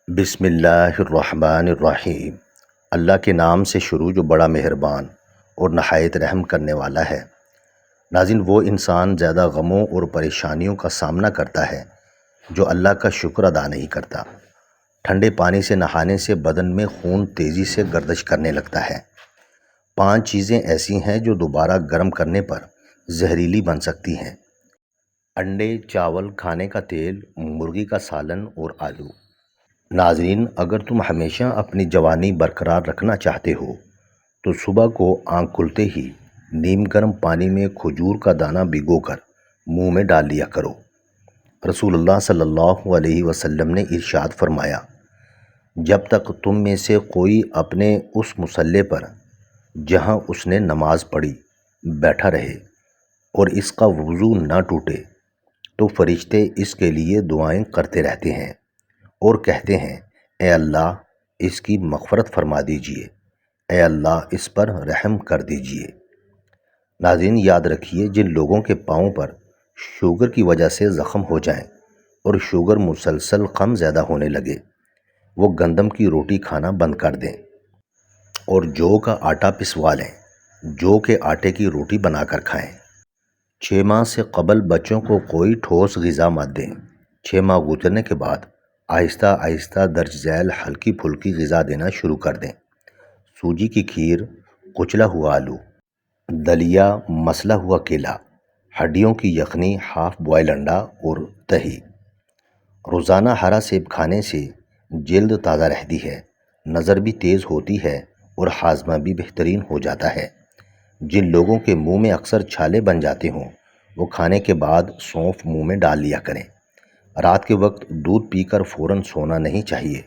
بسم اللہ الرحمن الرحیم۔ اللہ کے نام سے شروع جو بڑا مہربان اور نہایت رحم کرنے والا ہے۔ ناظرین، وہ انسان زیادہ غموں اور پریشانیوں کا سامنا کرتا ہے جو اللہ کا شکر ادا نہیں کرتا۔ ٹھنڈے پانی سے نہانے سے بدن میں خون تیزی سے گردش کرنے لگتا ہے۔ 5 چیزیں ایسی ہیں جو دوبارہ گرم کرنے پر زہریلی بن سکتی ہیں: انڈے، چاول، کھانے کا تیل، مرغی کا سالن اور آلو۔ ناظرین، اگر تم ہمیشہ اپنی جوانی برقرار رکھنا چاہتے ہو تو صبح کو آنکھ کھلتے ہی نیم گرم پانی میں کھجور کا دانہ بھگو کر منہ میں ڈال لیا کرو۔ رسول اللہ صلی اللہ علیہ وسلم نے ارشاد فرمایا، جب تک تم میں سے کوئی اپنے اس مصلی پر جہاں اس نے نماز پڑھی بیٹھا رہے اور اس کا وضو نہ ٹوٹے تو فرشتے اس کے لیے دعائیں کرتے رہتے ہیں اور کہتے ہیں، اے اللہ اس کی مغفرت فرما دیجئے، اے اللہ اس پر رحم کر دیجئے۔ ناظرین، یاد رکھیے، جن لوگوں کے پاؤں پر شوگر کی وجہ سے زخم ہو جائیں اور شوگر مسلسل کم زیادہ ہونے لگے، وہ گندم کی روٹی کھانا بند کر دیں اور جو کا آٹا پسوا لیں، جو کے آٹے کی روٹی بنا کر کھائیں۔ 6 ماہ سے قبل بچوں کو کوئی ٹھوس غذا مت دیں۔ 6 ماہ گزرنے کے بعد آہستہ آہستہ درج ذیل ہلکی پھلکی غذا دینا شروع کر دیں۔ سوجی کی کھیر، کچلا ہوا آلو، دلیا، مسلا ہوا کیلا، ہڈیوں کی یخنی، ہاف بوائل انڈا اور دہی۔ روزانہ ہرا سیب کھانے سے جلد تازہ رہتی ہے، نظر بھی تیز ہوتی ہے اور ہاضمہ بھی بہترین ہو جاتا ہے۔ جن لوگوں کے منہ میں اکثر چھالے بن جاتے ہوں وہ کھانے کے بعد سونف منہ میں ڈال لیا کریں۔ رات کے وقت دودھ پی کر فوراً سونا نہیں چاہیے،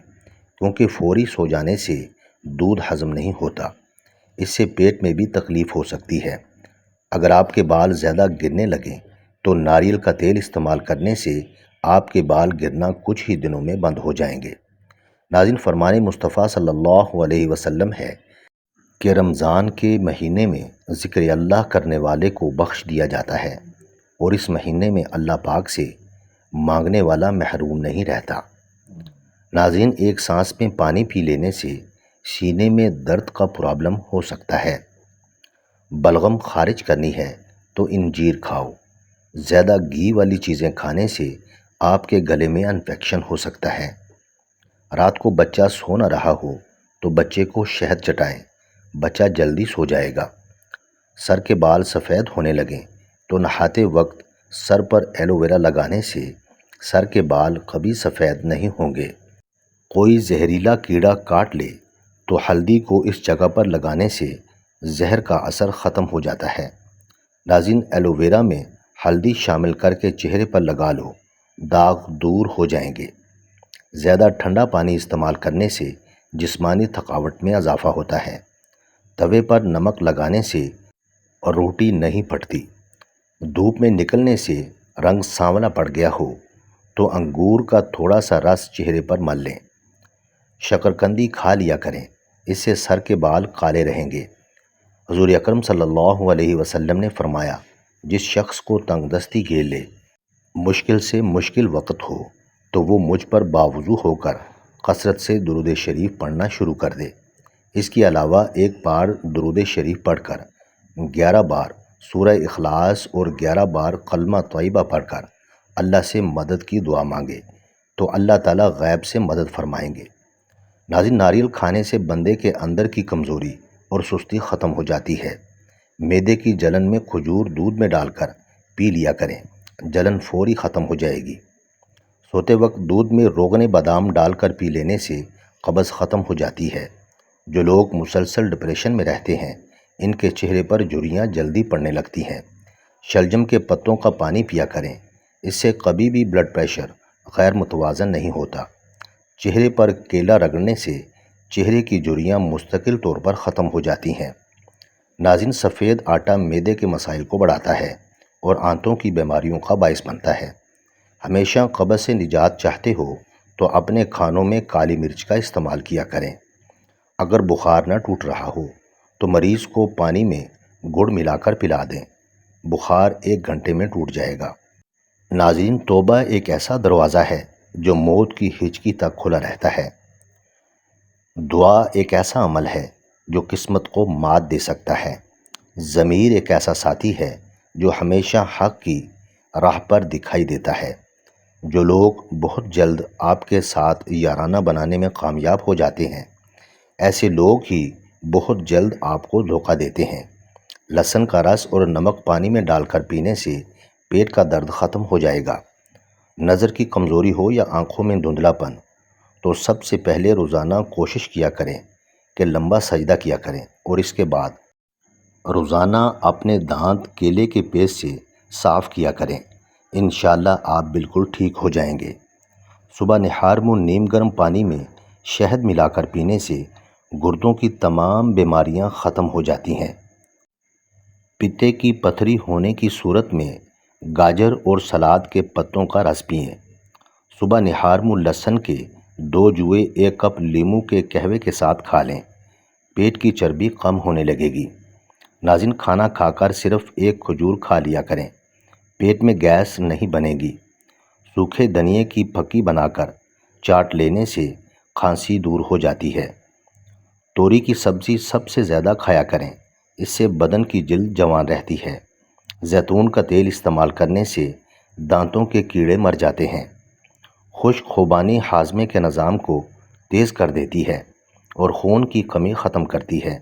کیونکہ فوری سو جانے سے دودھ ہضم نہیں ہوتا۔ اس سے پیٹ میں بھی تکلیف ہو سکتی ہے۔ اگر آپ کے بال زیادہ گرنے لگیں تو ناریل کا تیل استعمال کرنے سے آپ کے بال گرنا کچھ ہی دنوں میں بند ہو جائیں گے۔ ناظرین، فرمان مصطفیٰ صلی اللہ علیہ وسلم ہے کہ رمضان کے مہینے میں ذکر اللہ کرنے والے کو بخش دیا جاتا ہے اور اس مہینے میں اللہ پاک سے مانگنے والا محروم نہیں رہتا۔ ناظرین، ایک سانس میں پانی پی لینے سے سینے میں درد کا پرابلم ہو سکتا ہے۔ بلغم خارج کرنی ہے تو انجیر کھاؤ۔ زیادہ گھی والی چیزیں کھانے سے آپ کے گلے میں انفیکشن ہو سکتا ہے۔ رات کو بچہ سو نہ رہا ہو تو بچے کو شہد چٹائیں، بچہ جلدی سو جائے گا۔ سر کے بال سفید ہونے لگیں تو نہاتے وقت سر پر ایلو ویرا لگانے سے سر کے بال کبھی سفید نہیں ہوں گے۔ کوئی زہریلا کیڑا کاٹ لے تو ہلدی کو اس جگہ پر لگانے سے زہر کا اثر ختم ہو جاتا ہے۔ ناظرین، ایلو ویرا میں ہلدی شامل کر کے چہرے پر لگا لو، داغ دور ہو جائیں گے۔ زیادہ ٹھنڈا پانی استعمال کرنے سے جسمانی تھکاوٹ میں اضافہ ہوتا ہے۔ توے پر نمک لگانے سے روٹی نہیں پھٹتی۔ دھوپ میں نکلنے سے رنگ سانولا پڑ گیا ہو تو انگور کا تھوڑا سا رس چہرے پر مل لیں۔ شکرکندی کھا لیا کریں، اس سے سر کے بال کالے رہیں گے۔ حضور اکرم صلی اللہ علیہ وسلم نے فرمایا، جس شخص کو تنگ دستی گھیر لے، مشکل سے مشکل وقت ہو تو وہ مجھ پر باوضو ہو کر کثرت سے درود شریف پڑھنا شروع کر دے۔ اس کے علاوہ ایک بار درود شریف پڑھ کر 11 بار سورہ اخلاص اور 11 بار کلمہ طیبہ پڑھ کر اللہ سے مدد کی دعا مانگے تو اللہ تعالیٰ غیب سے مدد فرمائیں گے۔ ناظرین، ناریل کھانے سے بندے کے اندر کی کمزوری اور سستی ختم ہو جاتی ہے۔ معدے کی جلن میں کھجور دودھ میں ڈال کر پی لیا کریں، جلن فوری ختم ہو جائے گی۔ سوتے وقت دودھ میں روغن بادام ڈال کر پی لینے سے قبض ختم ہو جاتی ہے۔ جو لوگ مسلسل ڈپریشن میں رہتے ہیں ان کے چہرے پر جھریاں جلدی پڑنے لگتی ہیں۔ شلجم کے پتوں کا پانی پیا کریں، اس سے کبھی بھی بلڈ پریشر غیر متوازن نہیں ہوتا۔ چہرے پر کیلا رگڑنے سے چہرے کی جھریاں مستقل طور پر ختم ہو جاتی ہیں۔ ناظرین، سفید آٹا معدے کے مسائل کو بڑھاتا ہے اور آنتوں کی بیماریوں کا باعث بنتا ہے۔ ہمیشہ قبض سے نجات چاہتے ہو تو اپنے کھانوں میں کالی مرچ کا استعمال کیا کریں۔ اگر بخار نہ ٹوٹ رہا ہو تو مریض کو پانی میں گڑ ملا کر پلا دیں، بخار 1 گھنٹے میں ٹوٹ جائے گا۔ ناظرین، توبہ ایک ایسا دروازہ ہے جو موت کی ہچکی تک کھلا رہتا ہے۔ دعا ایک ایسا عمل ہے جو قسمت کو مات دے سکتا ہے۔ ضمیر ایک ایسا ساتھی ہے جو ہمیشہ حق کی راہ پر دکھائی دیتا ہے۔ جو لوگ بہت جلد آپ کے ساتھ یارانہ بنانے میں کامیاب ہو جاتے ہیں، ایسے لوگ ہی بہت جلد آپ کو دھوکہ دیتے ہیں۔ لہسن کا رس اور نمک پانی میں ڈال کر پینے سے پیٹ کا درد ختم ہو جائے گا۔ نظر کی کمزوری ہو یا آنکھوں میں دھندلا پن، تو سب سے پہلے روزانہ کوشش کیا کریں کہ لمبا سجدہ کیا کریں، اور اس کے بعد روزانہ اپنے دانت کیلے کے پیسٹ سے صاف کیا کریں۔ انشاءاللہ آپ بالکل ٹھیک ہو جائیں گے۔ صبح نہار منہ نیم گرم پانی میں شہد ملا کر پینے سے گردوں کی تمام بیماریاں ختم ہو جاتی ہیں۔ پتے کی پتھری ہونے کی صورت میں گاجر اور سلاد کے پتوں کا رس پئیں۔ صبح نہار منہ لہسن کے 2 جوئے 1 کپ لیموں کے قہوے کے ساتھ کھا لیں، پیٹ کی چربی کم ہونے لگے گی۔ ناظرین، کھانا کھا کر صرف 1 کھجور کھا لیا کریں، پیٹ میں گیس نہیں بنے گی۔ سوکھے دھنیے کی پھکی بنا کر چاٹ لینے سے کھانسی دور ہو جاتی ہے۔ توری کی سبزی سب سے زیادہ کھایا کریں، اس سے بدن کی جلد جوان رہتی ہے۔ زیتون کا تیل استعمال کرنے سے دانتوں کے کیڑے مر جاتے ہیں۔ خشک خوبانی ہاضمے کے نظام کو تیز کر دیتی ہے اور خون کی کمی ختم کرتی ہے۔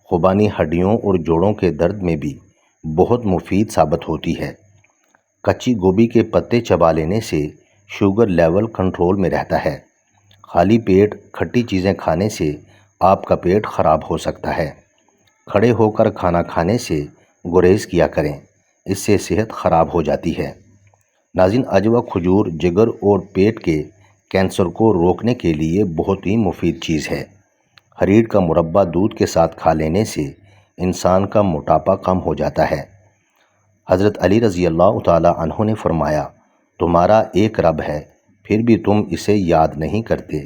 خوبانی ہڈیوں اور جوڑوں کے درد میں بھی بہت مفید ثابت ہوتی ہے۔ کچی گوبھی کے پتے چبا لینے سے شوگر لیول کنٹرول میں رہتا ہے۔ خالی پیٹ کھٹی چیزیں کھانے سے آپ کا پیٹ خراب ہو سکتا ہے۔ کھڑے ہو کر کھانا کھانے سے گریز کیا کریں، اس سے صحت خراب ہو جاتی ہے۔ ناظرین، عجوا کھجور جگر اور پیٹ کے کینسر کو روکنے کے لیے بہت ہی مفید چیز ہے۔ ہریڑ کا مربع دودھ کے ساتھ کھا لینے سے انسان کا موٹاپا کم ہو جاتا ہے۔ حضرت علی رضی اللہ تعالی عنہ نے فرمایا، تمہارا ایک رب ہے، پھر بھی تم اسے یاد نہیں کرتے،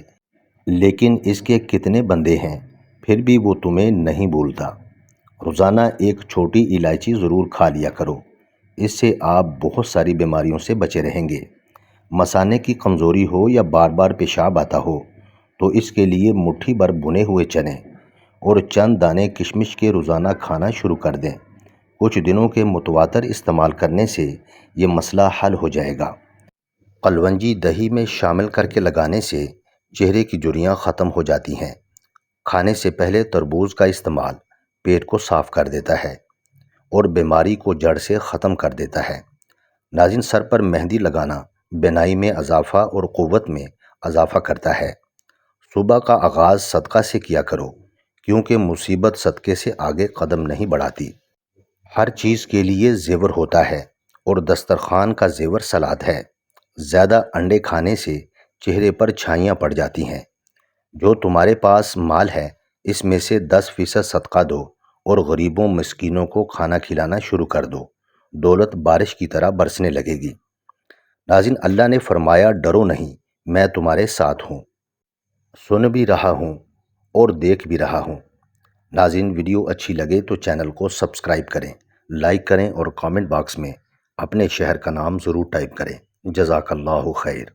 لیکن اس کے کتنے بندے ہیں، پھر بھی وہ تمہیں نہیں بھولتا۔ روزانہ ایک چھوٹی الائچی ضرور کھا لیا کرو، اس سے آپ بہت ساری بیماریوں سے بچے رہیں گے۔ مثانے کی کمزوری ہو یا بار بار پیشاب آتا ہو تو اس کے لیے مٹھی بھر بھنے ہوئے چنے اور چند دانے کشمش کے روزانہ کھانا شروع کر دیں۔ کچھ دنوں کے متواتر استعمال کرنے سے یہ مسئلہ حل ہو جائے گا۔ قلونجی دہی میں شامل کر کے لگانے سے چہرے کی جھریاں ختم ہو جاتی ہیں۔ کھانے سے پہلے تربوز کا استعمال پیٹ کو صاف کر دیتا ہے اور بیماری کو جڑ سے ختم کر دیتا ہے۔ ناظرین، سر پر مہندی لگانا بینائی میں اضافہ اور قوت میں اضافہ کرتا ہے۔ صبح کا آغاز صدقہ سے کیا کرو، کیونکہ مصیبت صدقے سے آگے قدم نہیں بڑھاتی۔ ہر چیز کے لیے زیور ہوتا ہے اور دسترخوان کا زیور سلاد ہے۔ زیادہ انڈے کھانے سے چہرے پر چھائیاں پڑ جاتی ہیں۔ جو تمہارے پاس مال ہے، اس میں سے 10% صدقہ دو اور غریبوں مسکینوں کو کھانا کھلانا شروع کر دو، دولت بارش کی طرح برسنے لگے گی۔ ناظرین، اللہ نے فرمایا، ڈرو نہیں، میں تمہارے ساتھ ہوں، سن بھی رہا ہوں اور دیکھ بھی رہا ہوں۔ ناظرین، ویڈیو اچھی لگے تو چینل کو سبسکرائب کریں، لائک کریں اور کامنٹ باکس میں اپنے شہر کا نام ضرور ٹائپ کریں۔ جزاک اللہ خیر۔